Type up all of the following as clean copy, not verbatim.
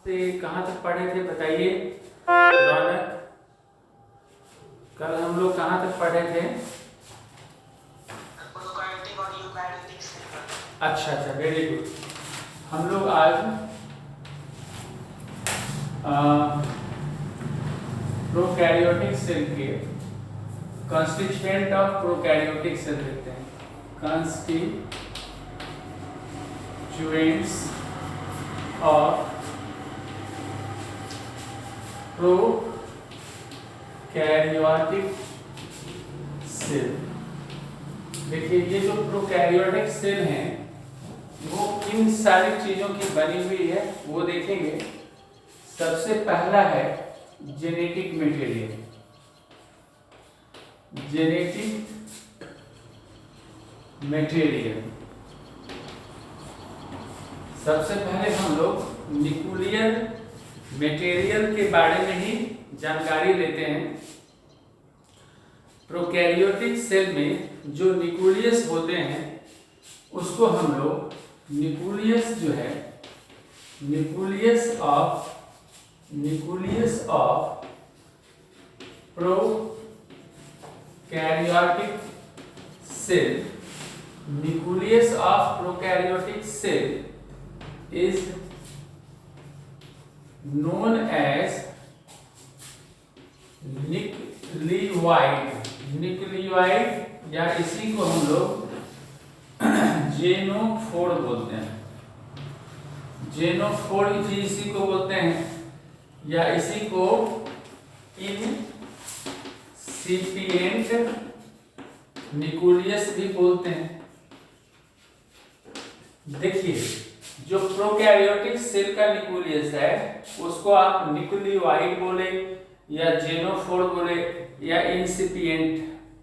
से कहाँ तक पढ़े थे बताइए रौनक। कल हम लोग कहाँ तक पढ़े थे? अच्छा अच्छा, वेरी गुड। हम लोग आज प्रोकैरियोटिक सेल के कंस्टिट्यूएंट ऑफ प्रोकैरियोटिक सेल देखते हैं। Constituents of prokaryotic cell. देखिए, ये जो प्रोकैरियोटिक सेल हैं वो किन सारी चीजों की बनी हुई है वो देखेंगे। सबसे पहला है जेनेटिक मटेरियल। जेनेटिक मटेरियल सबसे पहले हम लोग न्यूक्लियर मटेरियल के बारे में ही जानकारी लेते हैं। प्रोकैरियोटिक सेल में जो न्यूक्लियस होते हैं उसको हम लोग न्यूक्लियस जो है nucleus of prokaryotic cell. Nucleus of prokaryotic cell is known as nucleoid या इसी को हम लोग जेनोफोर बोलते हैं। जेनोफोर भी इसी को बोलते हैं या इसी को इनसिपिएंट न्यूक्लियस भी बोलते हैं। देखिए, जो प्रोकैरियोटिक सेल का न्यूक्लियस है उसको आप न्यूक्लियोइड बोले या जेनोफोर बोले या इनसिपिएंट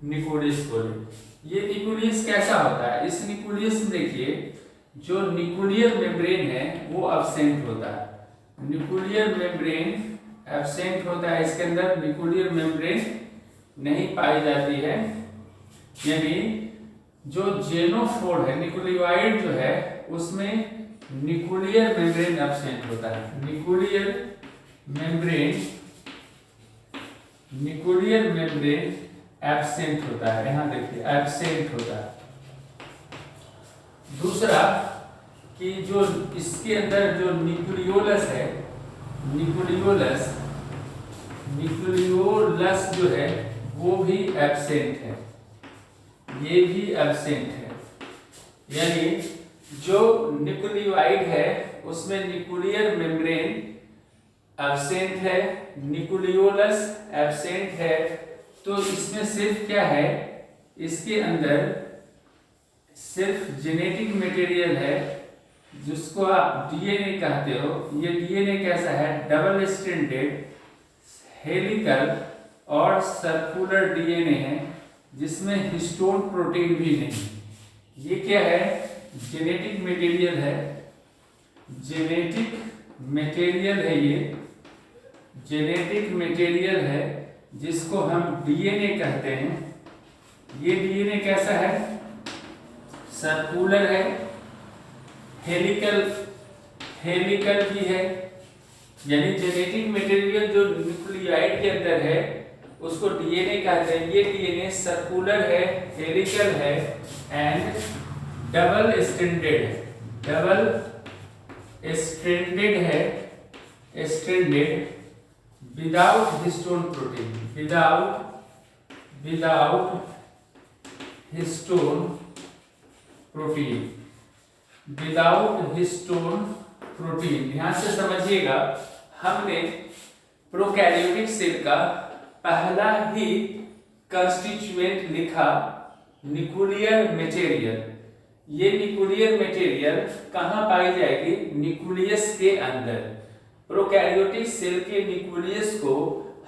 न्यूक्लियस बोले। ये न्यूक्लियस कैसा होता है? इस न्यूक्लियस में देखिए, जो न्यूक्लियर मेम्ब्रेन है वो एब्सेंट होता है। न्यूक्लियर मेम्ब्रेन एब्सेंट होता है, इसके अंदर न्यूक्लियर मेम्ब्रेन नहीं पाई जाती है। यानी जो जेनोफोर है न्यूक्लियोइड जो है उसमें न्यूक्लियर मेम्ब्रेन एब्सेंट होता है। न्यूक्लियर मेम्ब्रेन एब्सेंट होता है। यहां देखिए, एब्सेंट होता है। दूसरा कि जो इसके अंदर जो न्यूक्लियोलस है, न्यूक्लियोलस जो है वो भी एब्सेंट है। ये भी एब्सेंट है। यानी जो न्यूक्लियोइड है उसमें न्यूक्लियर मेम्ब्रेन एब्सेंट है, न्यूक्लियोलस एब्सेंट है। तो इसमें सिर्फ क्या है, इसके अंदर सिर्फ जेनेटिक मटेरियल है जिसको आप डीएनए कहते हो। ये डीएनए कैसा है? डबल स्ट्रैंडेड हेलिकल और सर्कुलर डीएनए है जिसमें हिस्टोन प्रोटीन भी नहीं। ये क्या है? जेनेटिक मटेरियल है। जेनेटिक मटेरियल है, ये जेनेटिक मटेरियल है जिसको हम डीएनए कहते हैं। ये डीएनए कैसा है? सर्कुलर है, हेलिकल भी है। यानी जेनेटिक मटेरियल जो न्यूक्लियोइड के अंदर है उसको डीएनए कहते हैं। ये डीएनए सर्कुलर है, हेलिकल है एंड डबल स्ट्रैंडेड है, stranded without histone protein, without histone protein. ध्यान से समझिएगा, हमने प्रोकैरियोटिक सेल का पहला ही कंस्टिट्यूएंट लिखा न्यूक्लियर मटेरियल। ये न्यूक्लियर मटेरियल कहाँ पाई जाएगी? न्यूक्लियस के अंदर। प्रोकैरियोटिक सेल के न्यूक्लियस को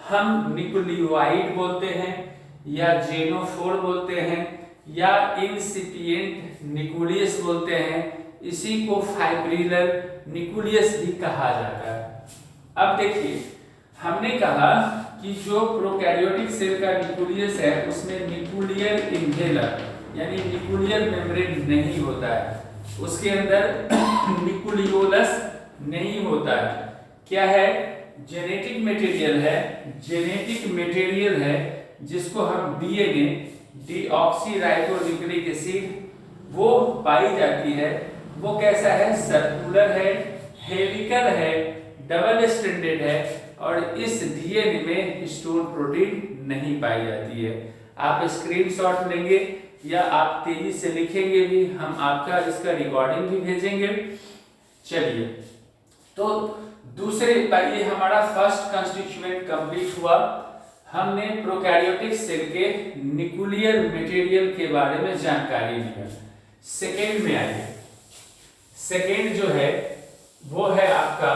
हम न्यूक्लियोइड बोलते हैं या जेनोफोर बोलते हैं या इनसिपिएंट न्यूक्लियस बोलते हैं। इसी को फाइब्रिलर न्यूक्लियस भी कहा जाता है। अब देखिए, हमने कहा कि जो प्रोकैरियोटिक सेल का न्यूक्लियस है उसमें न्यूक्लियर इन्वेलर यानी न्यूक्लियर मेम्ब्रेन नहीं होता है, उसके अंदर न्यूक्लियोलस नहीं होता है। क्या है, जेनेटिक मटेरियल है जिसको हम डीएनए, डीऑक्सीराइबोन्यूक्लिक एसिड, वो पाई जाती है। वो कैसा है, सर्कुलर है, हेलिकल है, डबल स्ट्रैंडेड है और इस डीएनए में हिस्टोन प्रोटीन नहीं पाई जाती है। आप स्क्रीनशॉट लेंगे या आप तेजी से लिखेंगे भी, हम आपका इसका रिकॉर्डिंग भी भेजेंगे। चलिए, तो दूसरे, ये हमारा फर्स्ट कंस्टिट्यूएंट कंप्लीट हुआ। हमने प्रोकैरियोटिक सेल के न्यूक्लियर मटेरियल के बारे में जानकारी ली। सेकेंड में आइए। सेकेंड जो है वो है आपका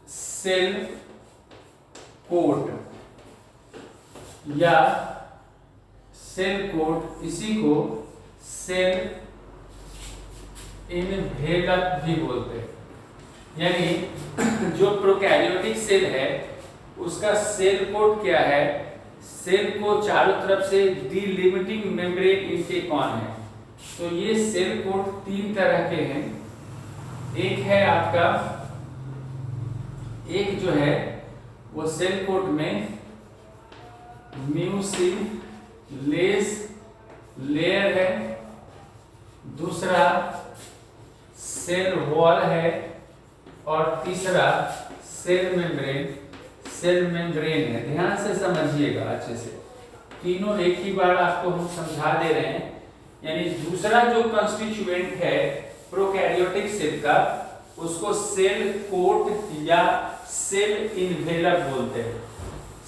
सेल कोट या सेल कोट, इसी को सेल इनवेलप भी बोलते हैं। यानी जो प्रोकैरियोटिक सेल है उसका सेल कोट क्या है, सेल को चारों तरफ से डिलिमिटिंग मेम्ब्रेन इनके कौन है। तो ये सेल कोट तीन तरह के हैं। एक है आपका, एक जो है वो सेल कोट में म्यूसिलेज लेयर है, दूसरा सेल वॉल है और तीसरा सेल मेम्ब्रेन है। ध्यान से समझिएगा अच्छे से, तीनों एक ही बार आपको हम समझा दे रहे हैं। यानी दूसरा जो कंस्टिट्यूएंट है प्रोकैरियोटिक सेल का, उसको सेल कोट या सेल इनवेलप बोलते हैं।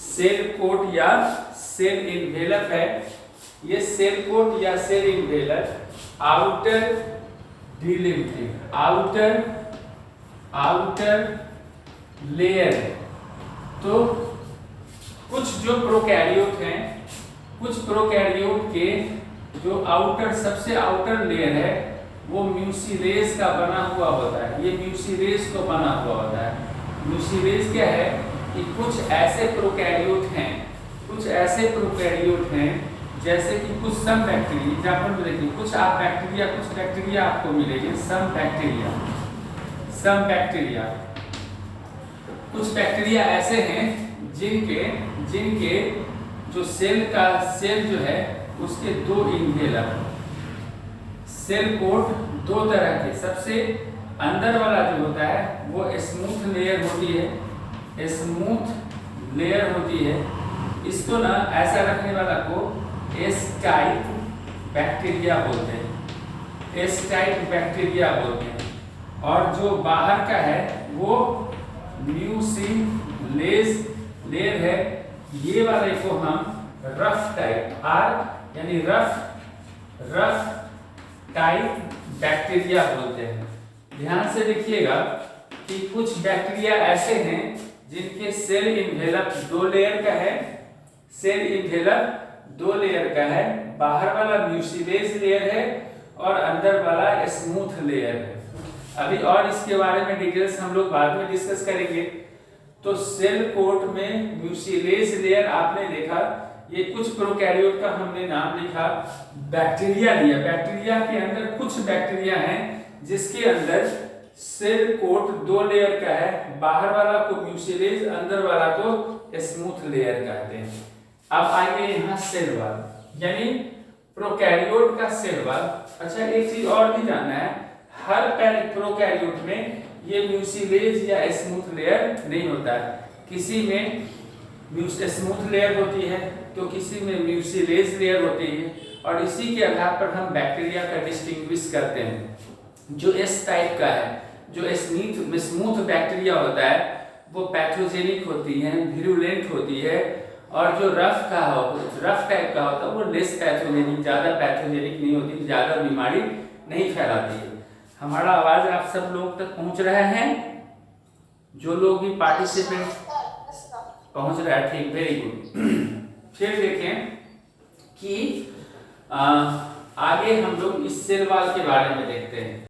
सेल कोट या सेल इनवेलप है। ये सेल कोट या cell envelope outer delimiting, outer layer है। तो कुछ जो प्रोकैरियोट हैं, कुछ प्रोकैरियोट के जो आउटर, सबसे आउटर लेयर है वो म्यूसिलेज का बना हुआ होता है। ये म्यूसिलेज को बना हुआ होता है। म्यूसिलेज क्या है कि कुछ ऐसे प्रोकैरियोट हैं जैसे कि कुछ सम बैक्टीरिया, एग्जाम्पल में देखिए, कुछ बैक्टीरिया आपको मिलेंगे, सम बैक्टीरिया। कुछ बैक्टीरिया ऐसे हैं जिनके जो सेल जो है उसके दो इनवेलप, सेल कोट दो तरह के। सबसे अंदर वाला जो होता है वो स्मूथ लेयर होती है। इसको ना ऐसा रखने वाला को एस टाइप बैक्टीरिया बोलते हैं। और जो बाहर का है वो म्यूसिलेज लेयर है। ये वाले को हम रफ टाइप, यानी रफ टाइप बैक्टीरिया बोलते हैं। ध्यान से देखिएगा कि कुछ बैक्टीरिया ऐसे हैं जिनके सेल इनवेलप दो लेयर का है। बाहर वाला म्यूसिलेज लेयर है और अंदर वाला स्मूथ लेयर है। अभी और इसके बारे में डिटेल्स हम लोग बाद में डिस्कस करेंगे। तो सेल कोट में म्यूसिलेज लेयर आपने देखा। ये कुछ प्रोकैरियोट का हमने नाम लिखा, बैक्टीरिया लिया। बैक्टीरिया के अंदर कुछ बैक्टीरिया हैं जिसके अंदर सेल कोट दो लेयर का है। बाहर वाला को म्यूसिलेज, अंदर वाला को स्मूथ लेयर कहते हैं। अब आइए यहाँ सेल वॉल, यानी प्रोकैरियोट का सेल वॉल। अच्छा, एक चीज और भी जानना है, हर प्रोकैरियोट में ये म्यूसिलेज या स्मूथ लेयर नहीं होता है। किसी में स्मूथ लेयर होती है तो किसी में म्यूसिलेज लेयर होती है। और इसी के आधार पर हम बैक्टीरिया का डिस्टिंग्विश करते हैं। जो एस टाइप का है, जो स्मूथ बैक्टीरिया होता है वो पैथोजेनिक होती है, विरुलेंट होती है। और जो रफ टाइप का होता है वो लेस पैथोजेनिक, ज़्यादा पैथोजेनिक नहीं होती, ज़्यादा बीमारी नहीं फैलाती है। हमारा आवाज आप सब लोग तक पहुंच रहा है? जो लोग भी पार्टिसिपेंट पहुंच रहा है, ठीक, वेरी गुड। फिर देखें कि आगे हम लोग इस सेल वॉल के बारे में देखते हैं।